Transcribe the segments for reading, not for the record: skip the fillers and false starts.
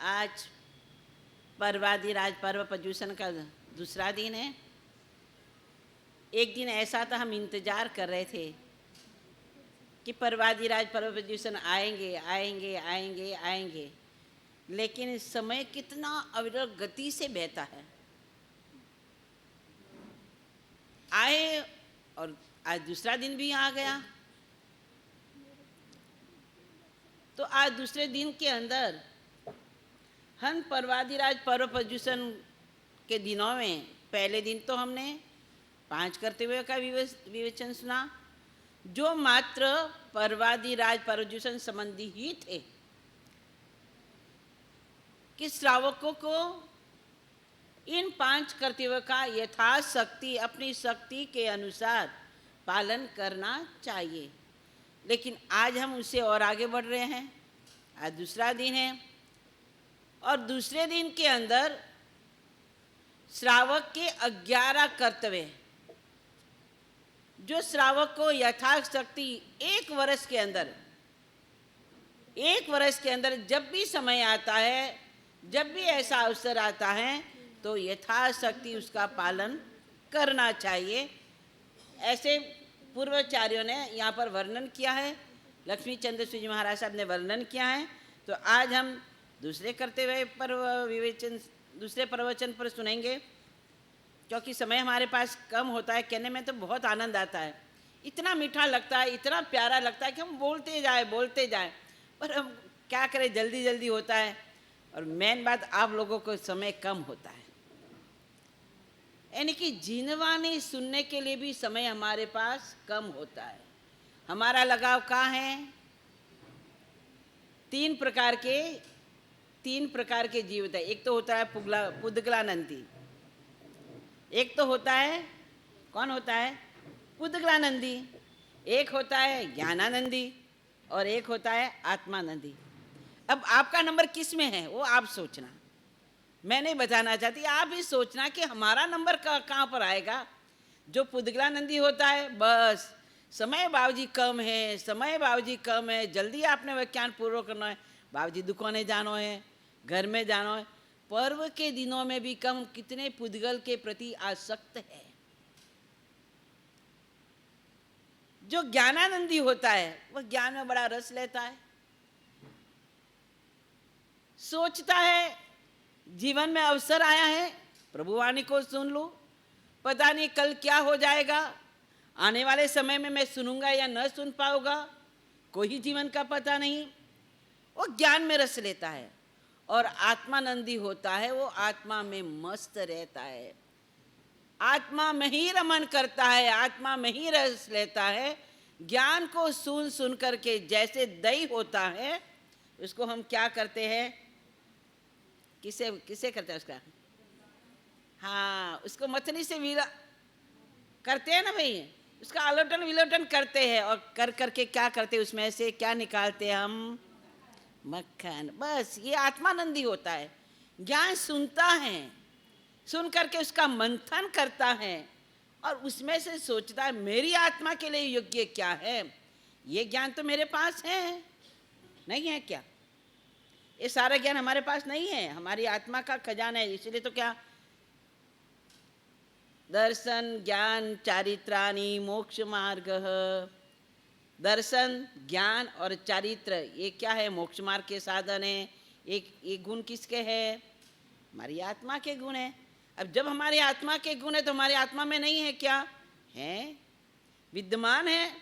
आज पर्वाधिराज पर्व पर्युषण का दूसरा दिन है। एक दिन ऐसा था, हम इंतज़ार कर रहे थे कि पर्वाधिराज पर्व पर्युषण आएंगे आएंगे आएंगे आएंगे, लेकिन समय कितना अविरल गति से बहता है। आए और आज दूसरा दिन भी आ गया। तो आज दूसरे दिन के अंदर हम पर्वाधिराज पर्व पर्युषण के दिनों में पहले दिन तो हमने 5 कर्तव्यों का विवेचन सुना, जो मात्र पर्वाधिराज पर्युषण संबंधी ही थे, कि श्रावकों को इन 5 कर्तव्यों का यथाशक्ति अपनी शक्ति के अनुसार पालन करना चाहिए। लेकिन आज हम उससे और आगे बढ़ रहे हैं। आज दूसरा दिन है और दूसरे दिन के अंदर श्रावक के 11 कर्तव्य, जो श्रावक को यथाशक्ति 1 वर्ष के अंदर जब भी समय आता है, जब भी ऐसा अवसर आता है, तो यथाशक्ति उसका पालन करना चाहिए। ऐसे पूर्वाचार्यों ने यहाँ पर वर्णन किया है, लक्ष्मी चंद्र सूजी महाराज साहब ने वर्णन किया है। तो आज हम दूसरे कर्तव्य पर दूसरे प्रवचन पर सुनेंगे, क्योंकि समय हमारे पास कम होता है। कहने में तो बहुत आनंद आता है, इतना मीठा लगता है, इतना प्यारा लगता है कि हम बोलते जाएं, पर हम क्या करें, जल्दी जल्दी होता है। और मेन बात, आप लोगों को समय कम होता है, यानी कि जिनवानी सुनने के लिए भी समय हमारे पास कम होता है। हमारा लगाव कहाँ है? 3 प्रकार के जीव होता है। एक तो होता है पुद्गलानंदी, एक तो होता है, कौन होता है? पुद्गलानंदी। एक होता है ज्ञानानंदी और एक होता है आत्मानंदी। अब आपका नंबर किस में है वो आप सोचना, मैं नहीं बताना चाहती, आप ही सोचना कि हमारा नंबर कहाँ पर आएगा। जो पुद्गलानंदी होता है, बस समय बाबूजी कम है, जल्दी आपने व्याख्यान पूरा करना है, बाबूजी दुकानें जाना है, घर में जाना है। पर्व के दिनों में भी कम कितने पुद्गल के प्रति आसक्त है। जो ज्ञानानंदी होता है वह ज्ञान में बड़ा रस लेता है, सोचता है जीवन में अवसर आया है, प्रभु वाणी को सुन लो, पता नहीं कल क्या हो जाएगा, आने वाले समय में मैं सुनूंगा या न सुन पाऊंगा, कोई जीवन का पता नहीं। वो ज्ञान में रस लेता है। और आत्मानंदी होता है, वो आत्मा में मस्त रहता है, आत्मा में ही रमन करता है, आत्मा में ही रस लेता है। ज्ञान को सुन करके जैसे दही होता है, उसको हम क्या करते हैं, किसे करते हैं उसका, हाँ, उसको मथनी से विला करते हैं ना भाई, उसका आलोटन विलोटन करते हैं, और कर करके क्या करते हैं, उसमें से क्या निकालते हैं हम, मक्खन। बस ये आत्मानंदी होता है। ज्ञान सुनता है, सुन करके उसका मंथन करता है और उसमें से सोचता है मेरी आत्मा के लिए योग्य क्या है। ये ज्ञान तो मेरे पास है, नहीं है क्या? ये सारा ज्ञान हमारे पास नहीं है, हमारी आत्मा का खजाना है। इसलिए तो क्या, दर्शन ज्ञान चारित्राणि मोक्ष मार्ग। दर्शन, ज्ञान और चारित्र, ये क्या है? मोक्ष मार्ग के साधन है। एक गुण किसके है? हमारी आत्मा के गुण है। अब जब हमारी आत्मा के गुण है तो हमारी आत्मा में नहीं है क्या? है, विद्यमान है,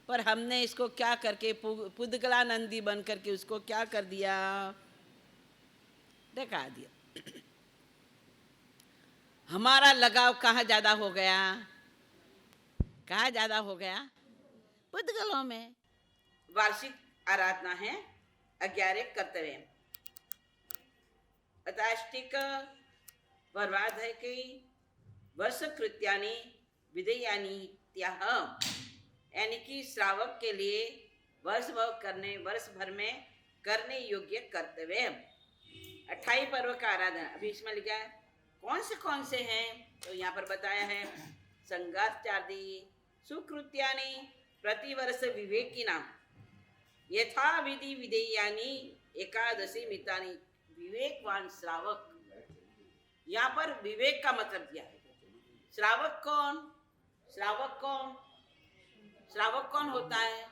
पर हमने इसको क्या करके पुद्गलानंदी बन करके उसको क्या कर दिया, दिखा दिया। हमारा लगाव कहाँ ज्यादा हो गया? कहाँ ज्यादा हो गया? पुद्गलों में। वार्षिक आराधना है, 11 कर्तव्य। अताष्टिक वर्वाध है कि वर्ष कृत्यानि विधेयानि त्याह, यानी कि श्रावक के लिए वर्ष भर में करने योग्य कर्तव्य। 28 पर्व का आराधना। अभी इसमें लिखा है कौन से हैं, तो यहाँ पर बताया है, संगाचार्दी सुकृत्यानि प्रतिवर्ष विवेकिनाम यथा विधि विधेयानि एकादशी मितानि विवेकवान श्रावक। यहाँ पर विवेक का मतलब दिया है। श्रावक कौन? श्रावक कौन? श्रावक कौन होता है?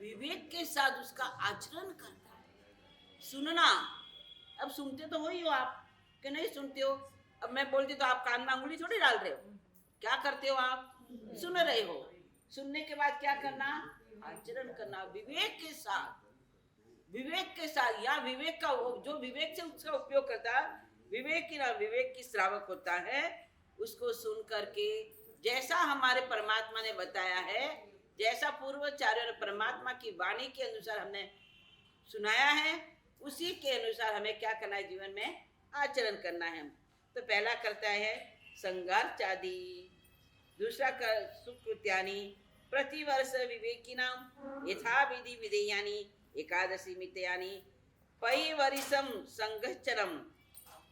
विवेक के साथ उसका आचरण करता है। सुनना, अब सुनते तो हो ही हो आप, कि नहीं सुनते हो? अब मैं बोलती तो आप कान में अंगुली थोड़ी डाल रहे हो, क्या करते हो आप? सुन रहे हो। सुनने के बाद क्या करना? आचरण करना विवेक के साथ। विवेक के साथ, या विवेक का जो विवेक से उसका उपयोग करता है, विवेक की श्रावक होता है। उसको सुन करके जैसा हमारे परमात्मा ने बताया है, जैसा पूर्वाचार्यों ने परमात्मा की वाणी के अनुसार हमने सुनाया है, उसी के अनुसार हमें क्या करना है? जीवन में आचरण करना है। तो पहला करता है संगार्चादि, दूसरा कर सुकृत्यानि, प्रतिवर्ष विवेकिनां यथा विधि विधेयानि एकादशी मितयानि पैवरिसम संगचरम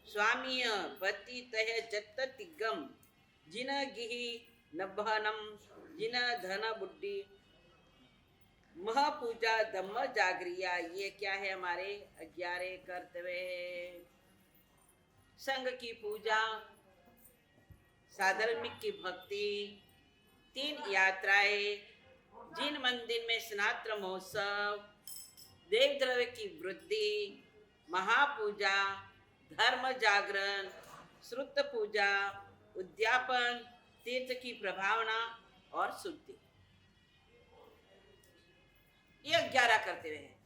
स्वामीय भक्ति तह जत्तिगम जिन गिहि नभनम जिन धन बुद्धि मह पूजा धम्म जागरिया। ये क्या है? हमारे 11 कर्तव्य। संघ की पूजा, साधर्मिक की भक्ति, 3 यात्राएं, जिन मंदिर में स्नात्र महोत्सव, देव द्रव्य की वृद्धि, महापूजा, धर्म जागरण, श्रुत पूजा, उद्यापन, तीर्थ की प्रभावना और शुद्धि। ये 11 कर्तव्य हैं।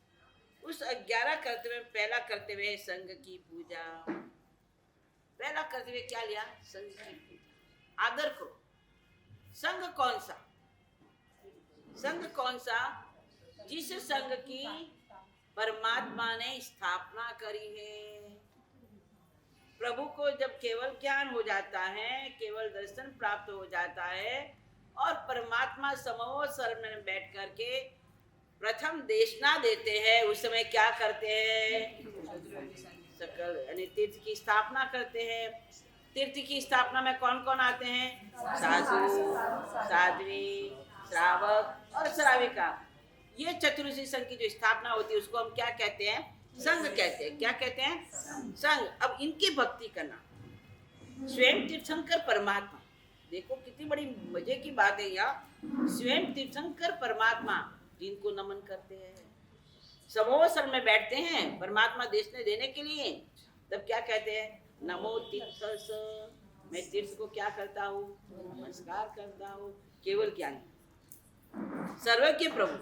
उस 11 कर्तव्य में पहला कर्तव्य है संघ की पूजा। पहला कर्तव्य क्या लिया? संघ की पूजा। आदर करो। संघ कौन सा? संघ कौन सा? जिस संघ की परमात्मा ने स्थापना करी है। प्रभु को जब केवल ज्ञान हो जाता है, केवल दर्शन प्राप्त हो जाता है और परमात्मा समोसर में बैठ करके प्रथम देशना देते हैं, उस समय क्या करते हैं? सकल यानी तीर्थ की स्थापना करते हैं। तीर्थ की स्थापना में कौन कौन आते हैं? साधु, साध्वी, श्रावक और श्राविका। ये चतुर्दशी संघ की जो स्थापना होती है उसको हम क्या कहते हैं? संघ कहते हैं। क्या कहते हैं? संघ। अब इनकी भक्ति करना। स्वयं तीर्थंकर परमात्मा, देखो कितनी बड़ी मजे की बात है। यहाँ स्वयं तीर्थंकर परमात्मा जिनको नमन करते हैं, समोसन में बैठते हैं परमात्मा देशने देने के लिए, तब क्या कहते हैं? नमो तीर्थस। मैं तीर्थ को क्या करता हूँ? नमस्कार करता हूँ। केवल ज्ञानी सर्वज्ञ प्रभु,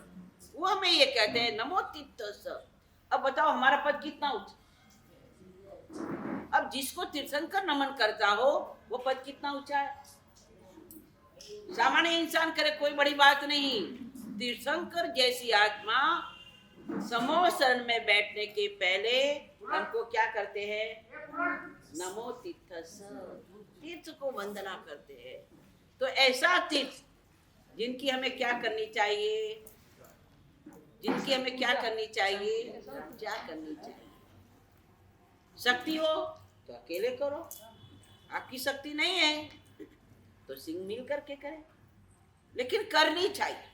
वो हमें ये कहते हैं नमो तीर्थस। अब बताओ हमारा पद कितना ऊंचा? अब जिसको तीर्थंकर नमन करता हो वो पद कितना ऊंचा है? सामान्य इंसान करे कोई बड़ी बात नहीं। तीर्थंकर जैसी आत्मा समोसन में बैठने के पहले हमको क्या करते हैं? नमो तीर्थस, तीर्थ को वंदना करते हैं। तो ऐसा तीर्थ जिनकी हमें क्या करनी चाहिए? जिनकी हमें क्या करनी चाहिए? क्या करनी चाहिए? शक्ति हो तो अकेले करो, आपकी शक्ति नहीं है तो सिंह मिल करके करें, लेकिन करनी चाहिए।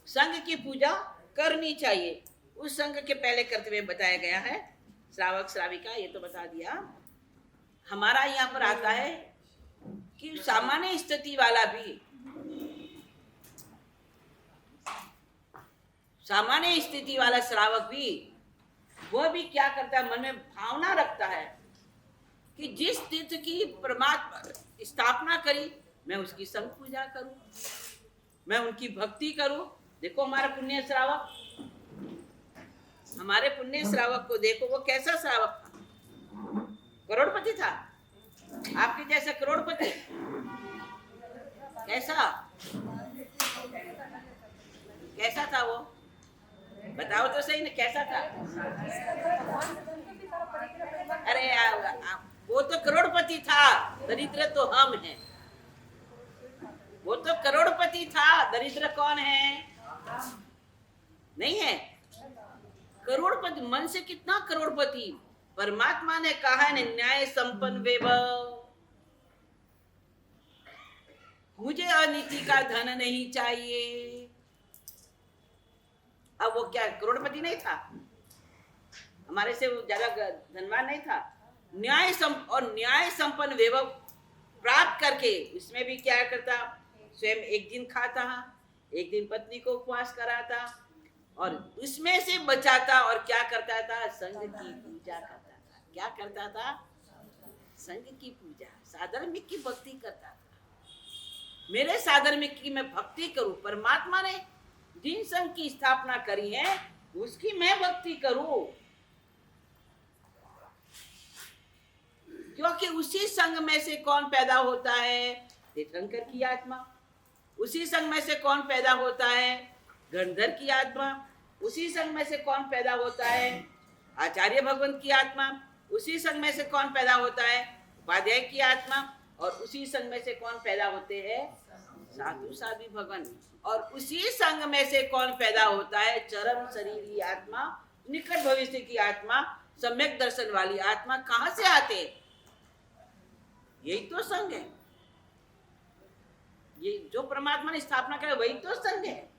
संघ की पूजा करनी चाहिए। उस संघ के पहले कर्तव्य बताया गया है श्रावक श्राविका, ये तो बता दिया। हमारा यहाँ पर आता है कि सामान्य स्थिति वाला भी, सामान्य स्थिति वाला श्रावक भी, वो भी क्या करता है? मन में भावना रखता है कि जिस तीर्थ की परमात्मा स्थापना करी मैं उसकी संग पूजा करूं, मैं उनकी भक्ति करूं। देखो हमारा पुण्य श्रावक, हमारे पुण्य श्रावक को देखो, वो कैसा श्रावक था? करोड़पति था, आपके जैसा करोड़पति। कैसा कैसा था वो? बताओ तो सही ना, कैसा था? अरे वो तो करोड़पति था, दरिद्र तो हम हैं। वो तो करोड़पति था, दरिद्र कौन है? नहीं है। करोड़पति मन से कितना करोड़पति? परमात्मा ने कहा है न्याय संपन्न वैभव, मुझे अनिति का धन नहीं चाहिए। अब वो क्या करोड़पति नहीं था? हमारे से वो ज्यादा धनवान नहीं था। न्याय संपन्न वैभव प्राप्त करके उसमें भी क्या करता, स्वयं एक दिन खाता, एक दिन पत्नी को उपवास कराता और उसमें से बचाता और क्या करता था, संघ की पूजा करता था। क्या करता था? संघ की पूजा, साधर्मिक की भक्ति करता था। मेरे साधर्मिक की मैं भक्ति करूं, परमात्मा ने जिन संघ की स्थापना करी है उसकी मैं भक्ति करूं, क्योंकि उसी संघ में से कौन पैदा होता है? तीर्थंकर की आत्मा। उसी संघ में से कौन पैदा होता है? गंधर की आत्मा। उसी संघ में से कौन पैदा होता है? आचार्य भगवंत की आत्मा। उसी संघ में से कौन पैदा होता है? उपाध्याय की आत्मा। और उसी संघ में से कौन पैदा होते हैं? साधु साध्वी भगवान। और उसी संघ में से कौन पैदा होता है? चरम शरीरी आत्मा, निकट भविष्य की आत्मा, सम्यक दर्शन वाली आत्मा। कहां से आते? यही तो संघ है। ये जो परमात्मा ने स्थापना करे वही तो संघ है।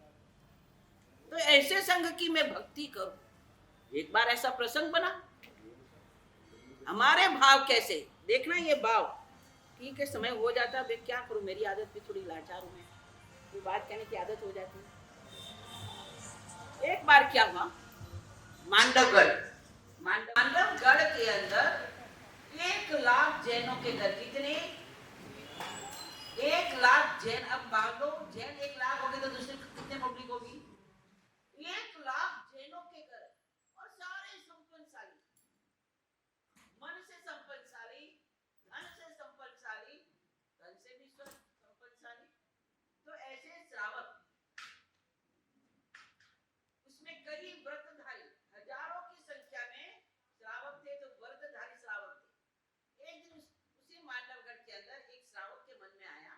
तो ऐसे संघ की मैं भक्ति करूं। एक बार ऐसा प्रसंग बना, हमारे भाव कैसे देखना, ये भाव ठीक है, समय हो जाता है, क्या करूं, मेरी आदत भी थोड़ी लाचार हूं मैं, कोई बात कहने की आदत हो जाती है। एक बार क्या हुआ, मांडवगढ़ के अंदर 1,00,000 जैनों के घर, कितने? 1,00,000 जैन। अब मान लो जैन 1,00,000 हो गए तो दूसरे कितने पब्लिक होगी? 1,00,000 जैनों के घर और सारे संपन्नशाली, मन से संपन्नशाली, धन से संपन्नशाली, धन से भी संपन्नशाली। तो ऐसे श्रावक, उसमें कई व्रतधारी, हजारों की संख्या में श्रावक थे, तो व्रतधारी श्रावक थे। एक दिन उसी मांडवगढ़ के अंदर एक श्रावक के मन में आया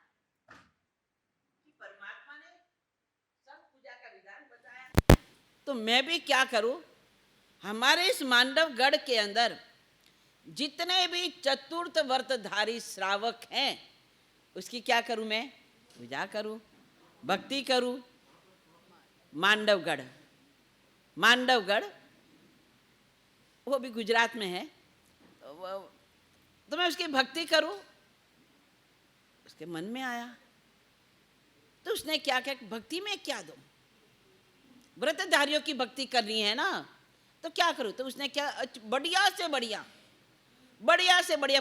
कि परमात्मा ने सब पूजा का विधान बताया, तो मैं भी क्या करूं, हमारे इस मांडवगढ़ के अंदर जितने भी चतुर्थ व्रतधारी श्रावक हैं उसकी क्या करूं, मैं पूजा करूं, भक्ति करूं। मांडवगढ़ वो भी गुजरात में है, तो मैं उसकी भक्ति करूं। उसके मन में आया, तो उसने क्या क्या, भक्ति में क्या दूं, व्रतधारियों की भक्ति करनी है ना, तो क्या करूं। तो उसने क्या, बढ़िया से बढ़िया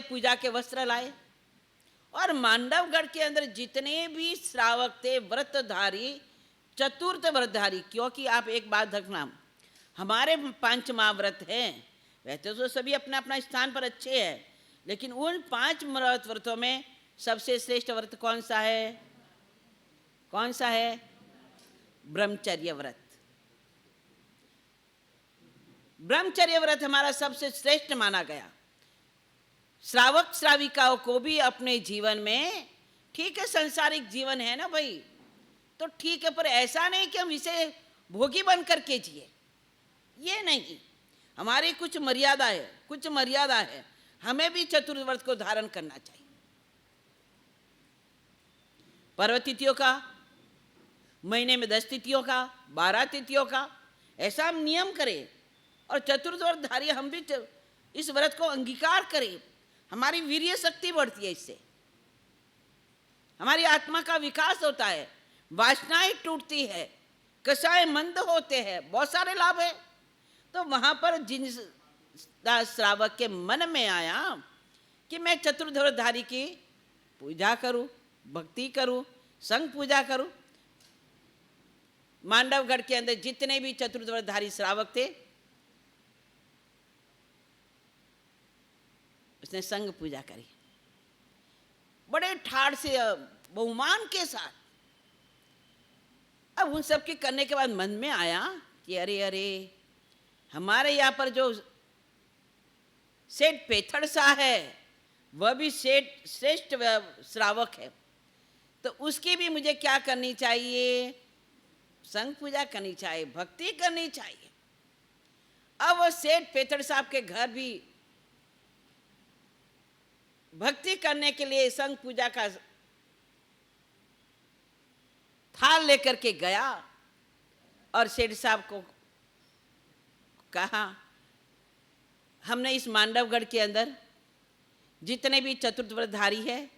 पूजा के वस्त्र लाए और मांडवगढ़ के अंदर जितने भी श्रावक थे व्रतधारी, चतुर्थ व्रतधारी, क्योंकि आप एक बात रखना, हमारे 5 महाव्रत हैं, वैसे तो सभी अपना अपना स्थान पर अच्छे हैं, लेकिन उन 5 व्रतों में सबसे श्रेष्ठ व्रत कौन सा है? ब्रह्मचर्य व्रत। ब्रह्मचर्य व्रत हमारा सबसे श्रेष्ठ माना गया। श्रावक श्राविकाओं को भी अपने जीवन में, ठीक है संसारिक जीवन है ना भाई, तो ठीक है, पर ऐसा नहीं कि हम इसे भोगी बन करके जिए, ये नहीं। हमारी कुछ मर्यादा है, हमें भी चतुर्व्रत को धारण करना चाहिए। पर्व तिथियों का, महीने में 10 तिथियों का, 12 तिथियों का, ऐसा हम नियम करें और चतुर्व्रतधारी हम भी इस व्रत को अंगीकार करें। हमारी वीर्य शक्ति बढ़ती है, इससे हमारी आत्मा का विकास होता है, वासनाएं टूटती है, कषाय मंद होते हैं, बहुत सारे लाभ है। तो वहां पर जिन श्रावक के मन में आया कि मैं चतुर्व्रतधारी की पूजा करूं, भक्ति करूं, संग पूजा करूं। मांडवगढ़ के अंदर जितने भी चतुर्व्रतधारी श्रावक थे उसने संग पूजा करी, बड़े ठाड़ से, बहुमान के साथ। अब उन सब के करने के बाद मन में आया कि अरे हमारे यहाँ पर जो सेठ पेथड़ सा है वह भी सेठ श्रेष्ठ श्रावक है, तो उसकी भी मुझे क्या करनी चाहिए? संग पूजा करनी चाहिए, भक्ति करनी चाहिए। अब वो सेठ पेथड़ साहब के घर भी भक्ति करने के लिए संग पूजा का थाल लेकर के गया और सेठ साहब को कहा हमने इस मांडवगढ़ के अंदर जितने भी चतुर्थ व्रतधारी है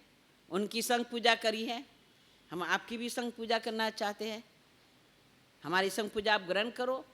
उनकी संग पूजा करी है। हम आपकी भी संग पूजा करना चाहते हैं। हमारी संग पूजा आप ग्रहण करो।